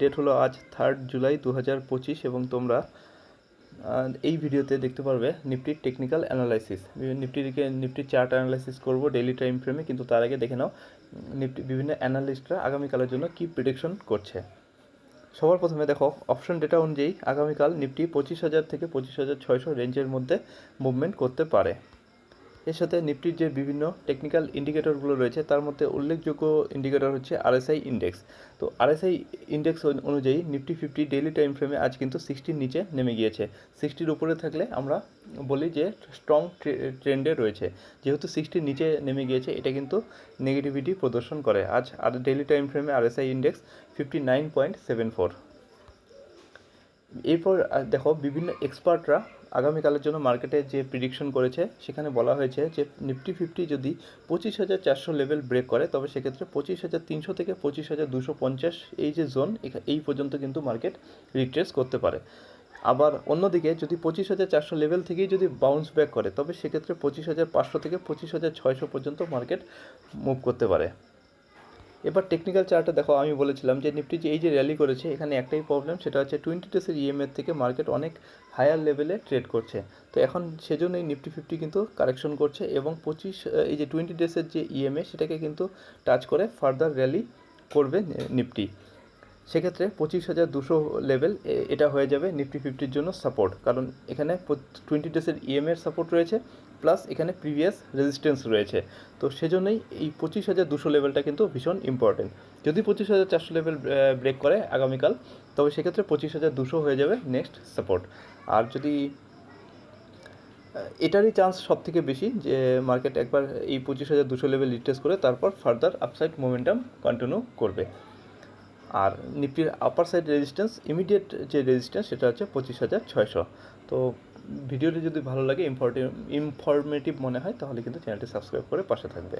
Date হলো আজ 3 জুলাই 2025 এবং তোমরা এই ভিডিওতে দেখতে পারবে নিফটির টেকনিক্যাল অ্যানালাইসিস। নিফটির চার্ট অ্যানালাইসিস করব ডেইলি টাইম ফ্রেমে, কিন্তু তার আগে দেখে নাও নিফটি বিভিন্ন অ্যানালিস্টরা আগামীকালের জন্য কী প্রেডিকশন করছে। সবার প্রথমে দেখো, অপশন ডেটা অনুযায়ী আগামীকাল নিফটি 25,000 থেকে 25,600 রেঞ্জের মধ্যে মুভমেন্ট করতে পারে। এর সাথে নিফটির যে বিভিন্ন টেকনিক্যাল ইন্ডিকেটরগুলো রয়েছে তার মধ্যে উল্লেখযোগ্য ইন্ডিকেটর হচ্ছে আরএসআই ইন্ডেক্স। তো আরএসআই ইন্ডেক্স অনুযায়ী নিফটি 50 ডেইলি টাইম ফ্রেমে আজ কিন্তু 60-র নিচে নেমে গিয়েছে। 60-র উপরে থাকলে আমরা বলি যে স্ট্রং ট্রেন্ডে রয়েছে। যেহেতু 60-র নিচে নেমে গিয়েছে, এটা কিন্তু নেগেটিভিটি প্রদর্শন করে। আজ আর ডেইলি টাইম ফ্রেমে আরএসআই ইন্ডেক্স 59.74। এরপর দেখো, বিভিন্ন এক্সপার্টরা আগামীকালের জন্য মার্কেটে যে প্রিডিকশন করেছে সেখানে বলা হয়েছে যে নিফটি 50 যদি 25,400 লেভেল ব্রেক করে, তবে সেক্ষেত্রে 25,300 থেকে 25,250 এই যে জোন, এই পর্যন্ত কিন্তু মার্কেট রিট্রেস করতে পারে। আবার অন্যদিকে যদি 25,400 লেভেল থেকেই যদি বাউন্স ব্যাক করে, তবে সেক্ষেত্রে 25,500 থেকে 25,600 পর্যন্ত মার্কেট মুভ করতে পারে। এবার টেকনিক্যাল চার্টে দেখো, আমি বলেছিলাম যে নিফটি যে এই যে র্যালি করেছে, এখানে একটাই প্রবলেম, সেটা হচ্ছে 20 ডেজের ইএমএর থেকে মার্কেট অনেক হায়ার লেভেলে ট্রেড করছে। তো এখন সেজন্যই নিফটি 50 কিন্তু কারেকশন করছে এবং এই যে 20 ডেজের যে ইএমএ সেটাকে কিন্তু টাচ করে ফার্দার র্যালি করবে নিফটি। সেক্ষেত্রে 25,200 লেভেল এটা হয়ে যাবে নিফটি 50-র জন্য সাপোর্ট, কারণ এখানে 20 ডেজের ইএমএর সাপোর্ট রয়েছে, প্লাস এখানে প্রিভিয়াস রেজিস্ট্যান্স রয়েছে। তো সেজন্যই এই 25,200 লেভেলটা কিন্তু ভীষণ ইম্পর্টেন্ট। যদি 25,400 লেভেল ব্রেক করে আগামীকাল, তবে সেক্ষেত্রে 25,200 হয়ে যাবে নেক্সট সাপোর্ট। আর যদি এটারই চান্স সব থেকে বেশি যে মার্কেট একবার এই 25,200 লেভেল রিট্রেস করে তারপর ফার্দার আপসাইড মোমেন্টাম কন্টিনিউ করবে। আর নিফটির আপার সাইড রেজিস্ট্যান্স, ইমিডিয়েট যে রেজিস্ট্যান্স, সেটা হচ্ছে 25,600। তো ভিডিওটি যদি ভালো লাগে, ইনফরমেটিভ মনে হয়, তাহলে কিন্তু চ্যানেলটি সাবস্ক্রাইব করে পাশে থাকবে।